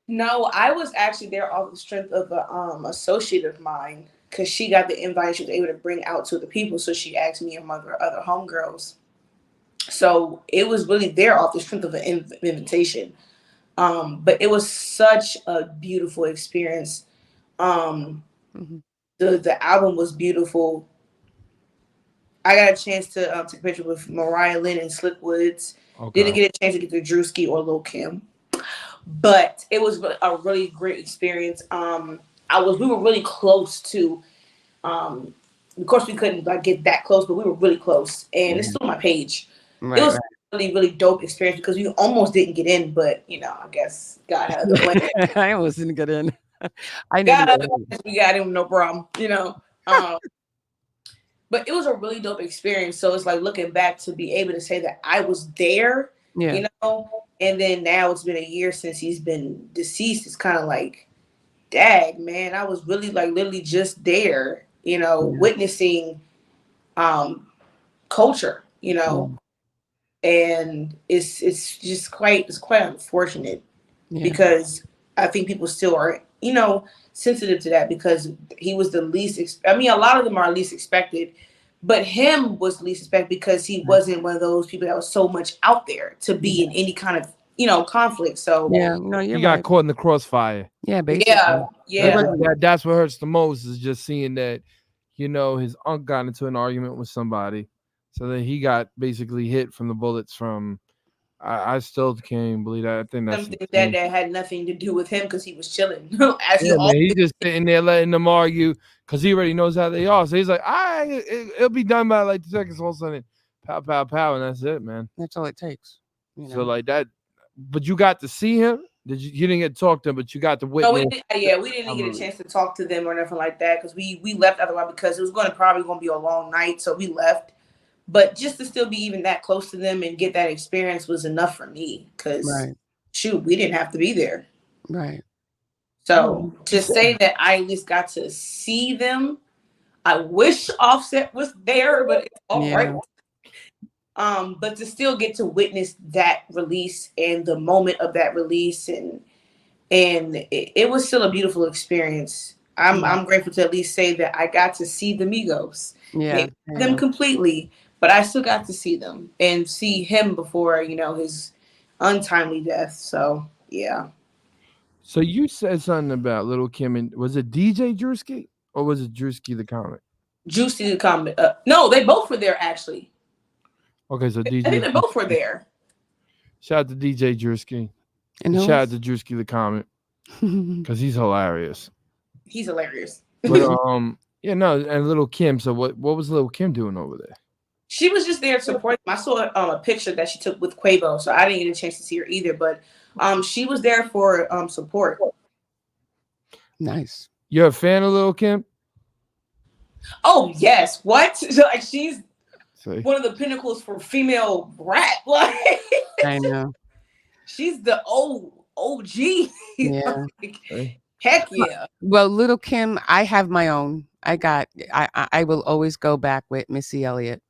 No, I was actually there off the strength of a associate of mine because she got the invite. She was able to bring out to the people, so she asked me and my other homegirls. So it was really there off the strength of an invitation. But it was such a beautiful experience. The album was beautiful. I got a chance to take a picture with Mariah Lynn and Slick Woods. Okay. Didn't get a chance to get to Drewski or Lil Kim, but it was a really great experience. We were really close to. Of course, we couldn't get that close, but we were really close, and it's still on my page. Right, it was a really, really dope experience because we almost didn't get in, but I guess God had the plan. I almost didn't get in. We got in, no problem. But it was a really dope experience. So it's like looking back to be able to say that I was there, and then now it's been a year since he's been deceased. It's kind of like, dag, man, I was really literally just there, witnessing culture, and it's just quite unfortunate because I think people still are, sensitive to that because he was the least. A lot of them are least expected, but him was least expected because he wasn't one of those people that was so much out there to be in any kind of conflict. So you got caught in the crossfire. Yeah, basically. Yeah. That's what hurts the most is just seeing that his uncle got into an argument with somebody, so then he got basically hit from the bullets from. I still can't believe that. I think that's something that had nothing to do with him because he was chilling. He's just sitting there letting them argue because he already knows how they are. So he's like, it'll be done by 2 seconds. All of a sudden, pow, pow, pow, and that's it, man. That's all it takes. So like that, but you got to see him. You didn't get to talk to him, but you got to witness. No, we didn't get a chance to talk to them or nothing like that because we left otherwise because it was probably going to be a long night, so we left. But just to still be even that close to them and get that experience was enough for me because, shoot, we didn't have to be there. Right. So to say that I at least got to see them, I wish Offset was there, but it's all right. But to still get to witness that release and the moment of that release and it was still a beautiful experience. I'm grateful to at least say that I got to see the Migos. Them completely. But I still got to see them and see him before, his untimely death. So, yeah. So you said something about Lil Kim. And was it DJ Drewski or was it Drewski the Comic? Drewski the Comic. No, they both were there, actually. Okay, so DJ. I think they both were there. Shout out to DJ Drewski. And shout out to Drewski the Comic because he's hilarious. He's hilarious. But yeah, no, and little Kim. So what was little Kim doing over there? She was just there to support them. I saw a picture that she took with Quavo, so I didn't get a chance to see her either. But she was there for support. Nice. You're a fan of little Kim? Oh yes, what? Like she's See? one of the pinnacles for female rap. Like I know. she's the OG. Yeah. Like, heck yeah. Well, little Kim, I have my own. I will always go back with Missy Elliott.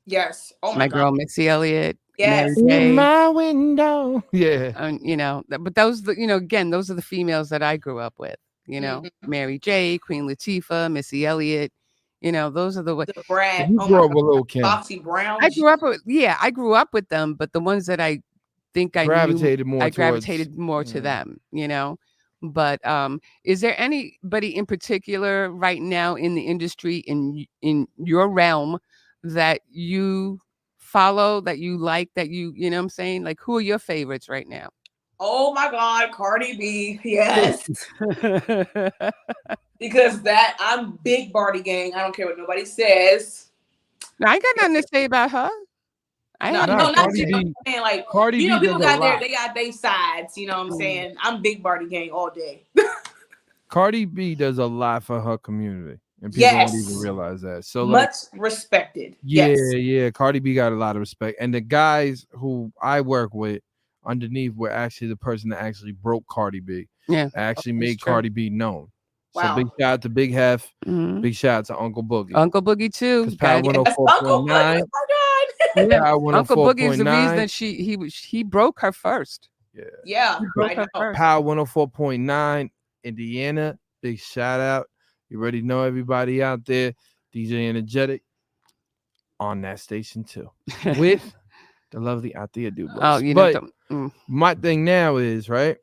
Yes. Oh My my girl, God. Missy Elliott. Yes. Mary J. In my window. Yeah. You know, but those, again, those are the females that I grew up with. You know, Mary J, Queen Latifah, Missy Elliott. You know, those are the The Brad. You Oh grew my up with little Kim. Foxy Brown. I grew up with them, but the ones that I think I Gravitated more I towards- gravitated more to them, you know. But is there anybody in particular right now in the industry in your realm that you follow, that you like, that you know what I'm saying? Like, who are your favorites right now? Oh my God, Cardi B. Yes. Because that I'm big Barty gang. I don't care what nobody says. Now, I ain't got nothing to say about her. No, Nah, not Cardi you. B- I'm saying, like, Cardi you know, B people does a got their lot. they got their sides. You know what I'm saying? I'm big Barty gang all day. Cardi B does a lot for her community, and people Yes. don't even realize that. So, like, Much respected. yeah, Yes. yeah, Cardi B got a lot of respect, and the guys who I work with underneath were actually the person that actually broke Cardi B. Yeah. Actually That's made true. Cardi B known. Wow. So big shout out to Big Hef. Mhm. Big shout out to Uncle Boogie. Uncle Boogie too. Because Power God, Yes, Uncle Boogie. 104.9. Oh my God. yeah. Power Uncle Boogie is the 104.9. reason that he broke her first. Yeah. Yeah, He broke I her know. first. Power 104.9 Indiana. Big shout out. You already know everybody out there. DJ Enjetic on that station too. With the lovely Althea Dubos. Oh, you know. But my thing now is, right?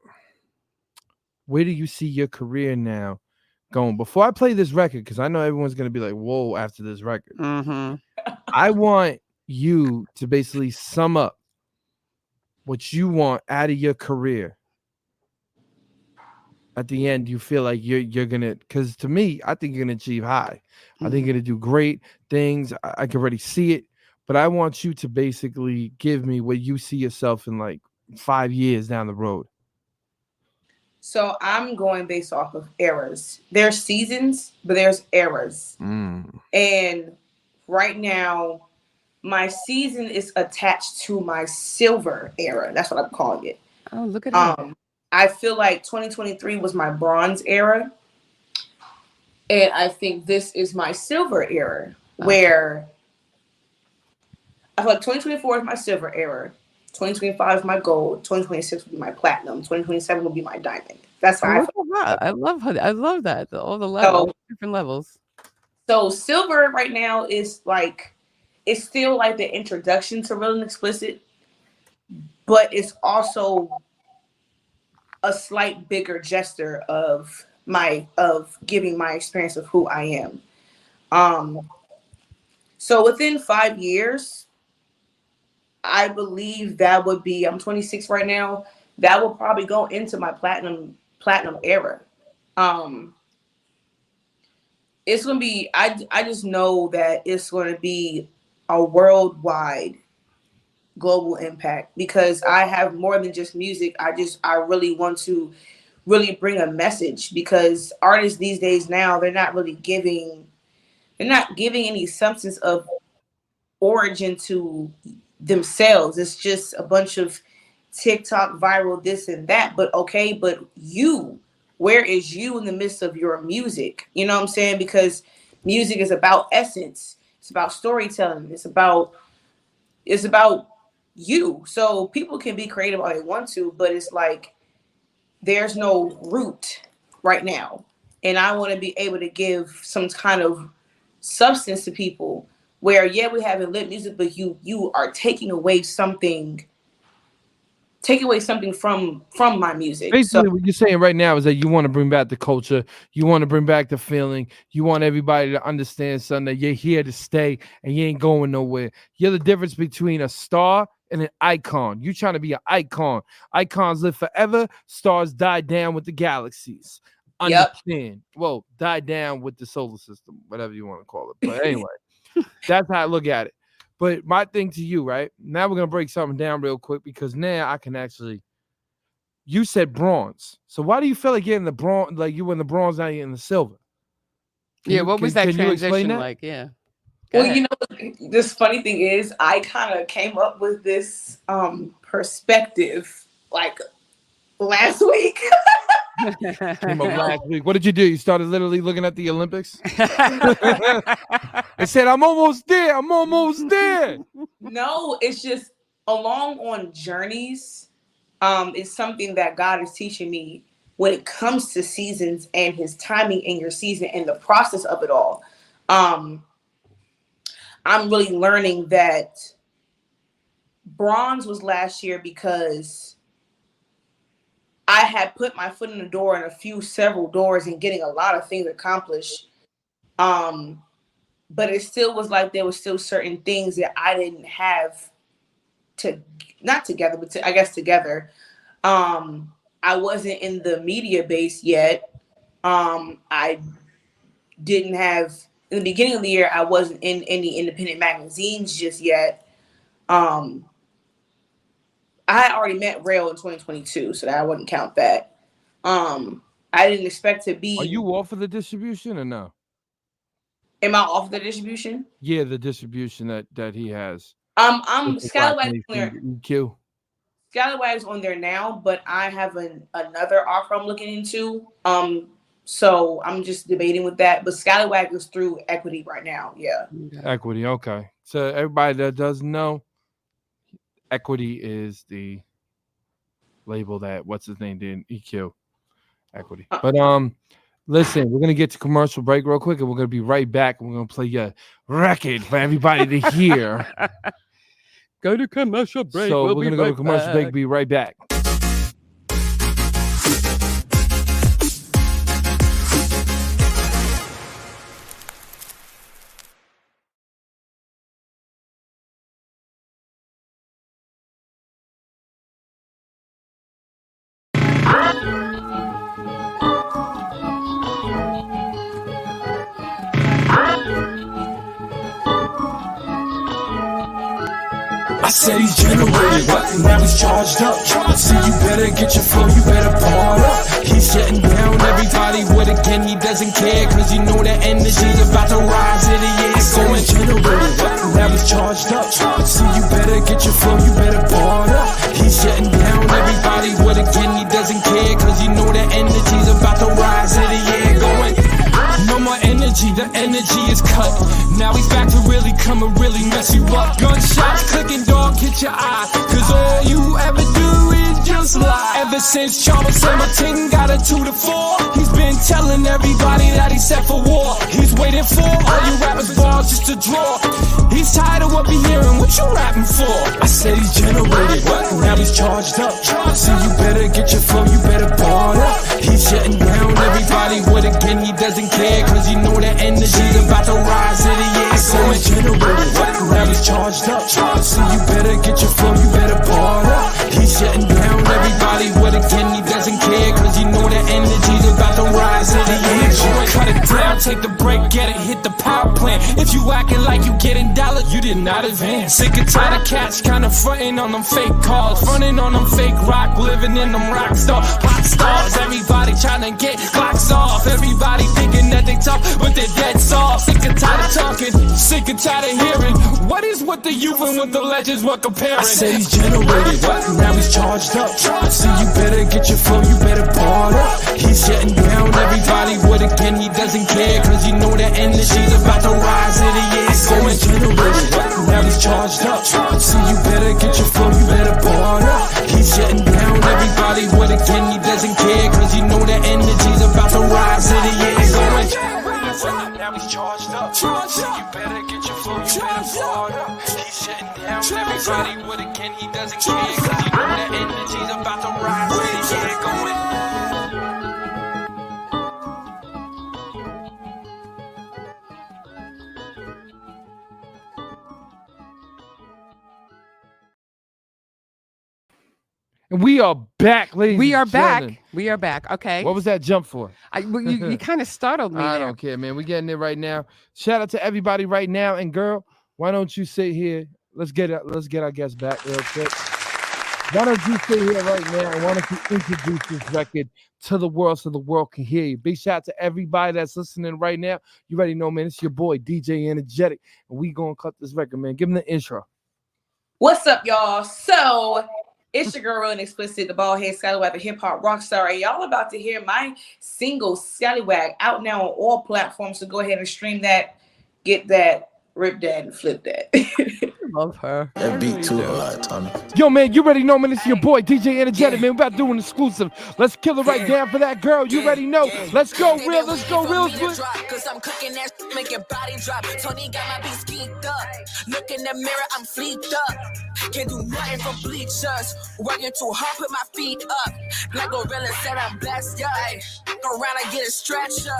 Where do you see your career now going? Before I play this record, because I know everyone's going to be like, whoa, after this record. Mm-hmm. I want you to basically sum up what you want out of your career. At the end, you feel like you're gonna, because to me, I think you're gonna achieve high. I think you're gonna do great things. I can already see it, but I want you to basically give me where you see yourself in like 5 years down the road. So I'm going based off of eras. There's seasons, but there's eras. And right now, my season is attached to my silver era. That's what I'm calling it. Oh, look at that. I feel like 2023 was my bronze era. And I think this is my silver era, where I feel like 2024 is my silver era. 2025 is my gold. 2026 will be my platinum. 2027 will be my diamond. That's how I feel. I love her. I love that. All the levels, different levels. So silver right now is like, it's still like the introduction to Real and Explicit, but it's also a slight bigger gesture of giving my experience of who I am. So within 5 years, I believe that would be, I'm 26 right now, that will probably go into my platinum era. It's going to be, I just know that it's going to be a worldwide global impact, because I have more than just music. I really want to really bring a message, because artists these days now, they're not giving any substance of origin to themselves. It's just a bunch of TikTok viral this and that. But okay, but where is you in the midst of your music? You know what I'm saying? Because music is about essence. It's about storytelling. It's about you. So people can be creative all they want to, but it's like there's no root right now. And I want to be able to give some kind of substance to people where, yeah, we have lit music, but you are taking away something from my music. Basically, what you're saying right now is that you want to bring back the culture, you want to bring back the feeling, you want everybody to understand something, that you're here to stay and you ain't going nowhere. You're the difference between a star and an icon. You're trying to be an icon. Icons live forever. Stars die down with the galaxies. Yep. understand. Well, die down with the solar system, whatever you want to call it. But anyway, that's how I look at it. But my thing to you, right? Now we're gonna break something down real quick because now I can actually. You said bronze, so why do you feel like getting the bronze? Like you win the bronze, now you're in the silver. What was that Can you explain transition that? like? Yeah. Go Well, ahead. you know, this funny thing is, I kind of came up with this perspective like last week. Came up last week. What did you do? You started literally looking at the Olympics and said, "I'm almost there. I'm almost there." No, it's just along on journeys. It's something that God is teaching me when it comes to seasons and His timing in your season and the process of it all. I'm really learning that bronze was last year because I had put my foot in the door in several doors and getting a lot of things accomplished. But it still was like there was still certain things that I didn't have not together, but I guess together. I wasn't in the media base yet. I didn't have in the beginning of the year. I wasn't in any independent magazines just yet. I had already met Rail in 2022, so that I wouldn't count that. I didn't expect to be. Are you off of the distribution or no? Am I off the distribution? Yeah, the distribution that he has. I'm Scallywag's on there. EQ. Scallywag's on there now, but I have another offer I'm looking into. So I'm just debating with that. But Scallywag is through Equity right now. Yeah. Equity. Okay. So everybody that doesn't know, Equity is the label that what's his name did EQ. Equity. But listen, we're gonna get to commercial break real quick, and we're gonna be right back. And we're gonna play your record for everybody to hear. Go to commercial break. So we'll we're be gonna go to right commercial back. break. Be right back. I said he's generated, but now he's charged up. So you better get your flow, you better bar up. He's shutting down everybody with a gun, he doesn't care, cause you know that energy's about to rise in the air. Going generated, but now he's charged up. So you better get your flow, you better bar up. He's shutting down everybody with a gun, he doesn't care, cause you know that energy's about to rise in the air. Going no more energy, the energy is cut. Now he's back to really come and really mess you up. Gunshots clicking, dog, hit your eye. Cause all you ever do is just lie. Ever since Charles Hamilton got a 2 to 4, he's been telling everybody that he's set for war. He's waiting for all you rappers' balls just to draw. He's tired of what we hearing, what you rapping for? I said he's generated, but now he's charged up. So you better get your flow, you better bar up. He's shutting down everybody with a gun, he doesn't care, cause you know that energy's about to rise in the air. So it's generated, but now he's charged up. So you better get your flow, you better bar up. He's shutting down everybody with a gun, he doesn't care, cause you know that energy's about to rise in the air. Cut it down, take the break, get it, hit the power plant. If you acting like you getting dollars, you did not advance. Sick and tired of cats kinda frontin' on them fake cars, frontin' on them fake rock, living in them rock stars. Everybody tryna get clocks off. Everybody thinking that they tough, but they're dead soft. Sick and tired of talking, sick and tired of hearing. What is with the youth and with the legends we're comparing? I said he's generated, but now he's charged up. So you better get your flow, you better bar up. He's shutting down everybody with a gun, he doesn't care, cause you know that energy's about to rise in the air. Going generated, but now he's charged up. So you better get your flow, you better bar up. He's shutting down everybody with a gun, he doesn't care, cause you know that energy's about to rise in the air. Going now he's charged up. So you better get your flow, you better bar up. He's shutting down everybody with a gun, he doesn't care, cause you know that energy's about to rise in the air. Going And we are back, ladies. We are and gentlemen. back. We are back. Okay. What was that jump for? Well, you kind of startled me. I there. don't care, man. We getting it right now. Shout out to everybody right now. And girl, why don't you sit here? Let's get our guest back real quick. Why don't you sit here right now and why don't you introduce this record to the world so the world can hear you? Big shout out to everybody that's listening right now. You already know, man. It's your boy DJ Enjetic, and we gonna cut this record, man. Give him the intro. What's up, y'all? So it's your girl, RealAndExplicit, the bald head scallywag, the hip hop rock star. And y'all about to hear my single Scallywag out now on all platforms. So go ahead and stream that, get that, rip that, and flip that. Love her. That beat too hard, Tommy. Yo, man, you already know, man. It's your boy DJ Enjetic, man. We about to do an exclusive. Let's kill it right down for that girl. You already know. Let's go real. Let's go real. Cause I'm cooking that make your body drop. Tony got my beat skeeked up. Look in the mirror, I'm fleeked up. Can't do nothing for bleachers. Working too hard, put my feet up. Like Gorilla said, I'm blessed, yeah. Go around and get a stretcher.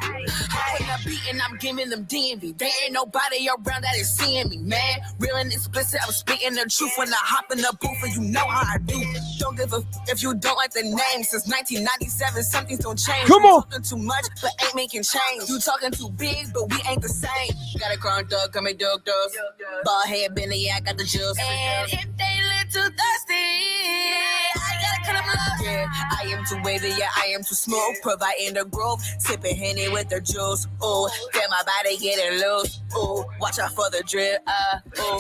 When I'm beating, I'm giving them DMV. There ain't nobody around that is seeing me, man. Real and explicit, I'm speaking the truth when I hop in the booth, and you know how I do. Don't give a if you don't like the name. Since 1997, something's don't change. Come on. Talking too much, but ain't making change. You talking too big, but we ain't the same. Got a crown dog, come and dog dogs. Bald head, Benny, yeah, I got the juice. And if they look too thirsty, I gotta cut them off. Yeah, I am too wavy, yeah, I am too smooth. Providing the growth, sipping Henny with the juice. Oh, damn, my body getting loose. Oh, watch out for the drip.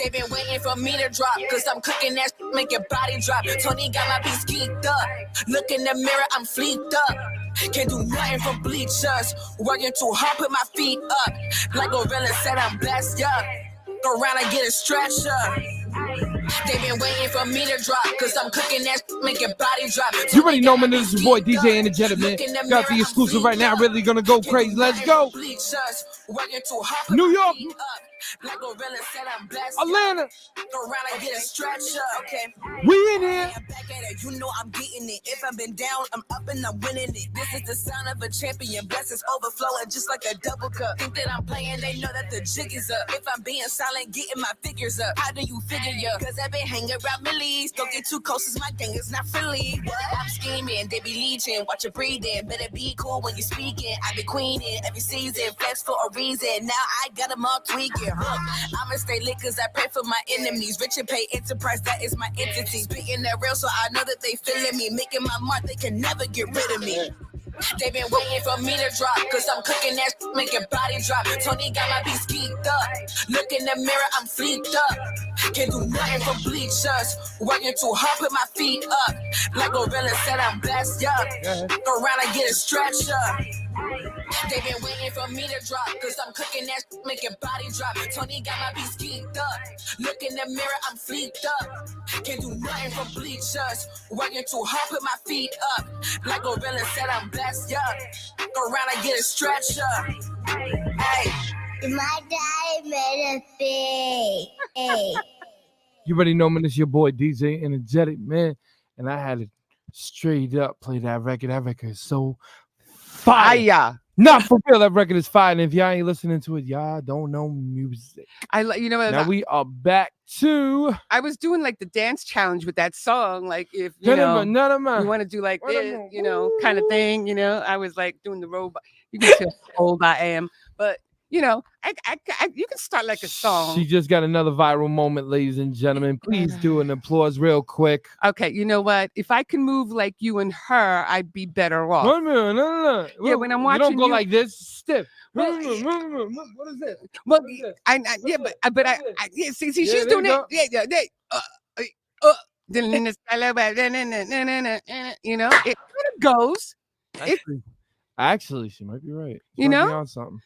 They been waiting for me to drop, cause I'm cooking that make your body drop. Tony got my beats geeked up. Look in the mirror, I'm fleeked up. Can't do nothing for bleachers. Working too hard, put my feet up. Like Gorilla said, I'm blessed, yeah. Go around and get a stretcher. They been waiting for me to drop, cause I'm cooking that make your body drop. You already know, man. This is your boy DJ Enjetic, man. Got the exclusive right now. Really gonna go crazy. Let's go. New York. Like Gorilla said, I'm blessed. Atlanta. Go around and get a stretcher. Okay. We in here. Back at it, you know I'm getting it. If I've been down, I'm up and I'm winning it. This is the sound of a champion. Blessings overflowing just like a double cup. Think that I'm playing, they know that the jig is up. If I'm being silent, getting my figures up. How do you figure ya? Cause I've been hanging around millies. Don't get too close, cause my gang is not friendly. I'm scheming, they be leeching. Watch your breathing. Better be cool when you're speaking. I be queening every season. Flex for a reason. Now I got them all tweaking. I'ma stay lit cause I pray for my enemies. Rich and pay enterprise, that is my entity. Speaking that real, so I know that they feeling me. Making my mark, they can never get rid of me. They been waiting for me to drop, cause I'm cooking that make your body drop. Tony got my beats geeked up. Look in the mirror, I'm fleeked up. Can't do nothing for bleachers. Working too hard, put my feet up. Like Gorilla said, I'm blessed, yeah. Go around and get a stretcher. They been waiting for me to drop, cause I'm cooking that make your body drop. Tony got my beats geeked up. Look in the mirror, I'm fleeked up. Can't do nothing for bleachers. Working too hard, put my feet up. Like Gorilla said, I'm blessed, yeah. Go around and get a stretcher. Hey. My daddy made a big. Hey. You already know, man. It's your boy DJ Enjetic, man. And I had to straight up play that record. That record is so fire. Not for real. That record is fire. And if y'all ain't listening to it, y'all don't know music. You know, now we are back to. I was doing like the dance challenge with that song. Like if you know, you want to do like this, you know, kind of thing. You know, I was like doing the robot. You can see how old I am, but you know, you can start like a song. She just got another viral moment, ladies and gentlemen. Please do an applause real quick. Okay, you know what? If I can move like you and her, I'd be better off. No. Yeah, when I'm watching you don't go like this, stiff. Well, what is this? Well, but I see, she's doing it. You know, it kind of goes. Actually, she might be right. She you might know, be on something.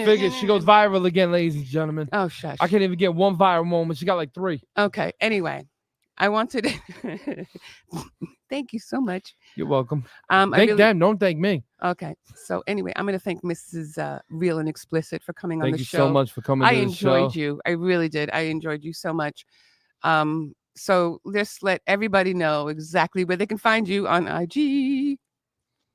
Figure she goes viral again, ladies and gentlemen. Oh, shush! I can't even get one viral moment. She got like 3. Okay. Anyway, I wanted. Thank you so much. You're welcome. Thank them. Don't thank me. Okay. So anyway, I'm going to thank Mrs. Real and Explicit for coming on the show. Thank you so much for coming. I enjoyed you. I really did. I enjoyed you so much. So just let everybody know exactly where they can find you on IG.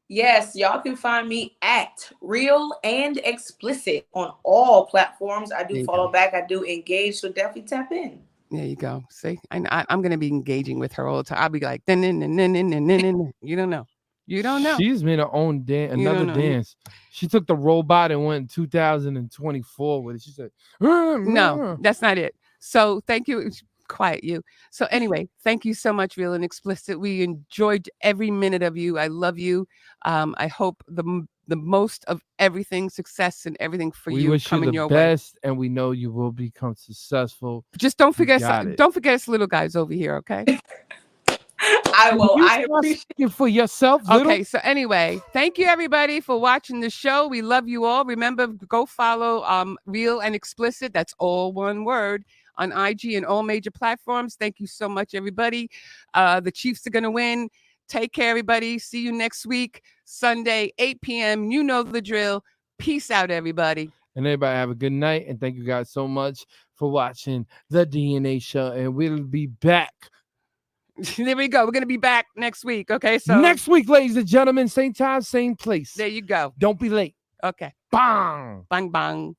Yes, y'all can find me at RealAndExplicit on all platforms. I do follow back. I do engage. So definitely tap in. There you go. See, I'm going to be engaging with her all the time. I'll be like, you don't know. You don't know. She's made her own dance, You don't another know. dance. She took the robot and went in 2024 with it. She said, No, that's not it. So thank you. Quiet you. So anyway, thank you so much, Real and Explicit. We enjoyed every minute of you. I love you. I hope the most of everything, success and everything for we you wish you coming the your way. best, and we know you will become successful. Just don't You forget got it. don't forget us little guys over here, okay? I will. You I start appreciate. speaking for yourself, little. Okay, so anyway, thank you everybody for watching the show. We love you all. Remember, go follow Real and Explicit. That's all one word on IG and all major platforms. Thank you so much, everybody. The Chiefs are gonna win. Take care, everybody. See you next week, Sunday, 8 p.m. You know the drill. Peace out, everybody. And everybody have a good night. And thank you guys so much for watching the DNA show. And we'll be back There we go. We're gonna be back next week. Okay, so next week, ladies and gentlemen. Same time, same place. there you go. Don't be late. Okay, Bang. bang bang.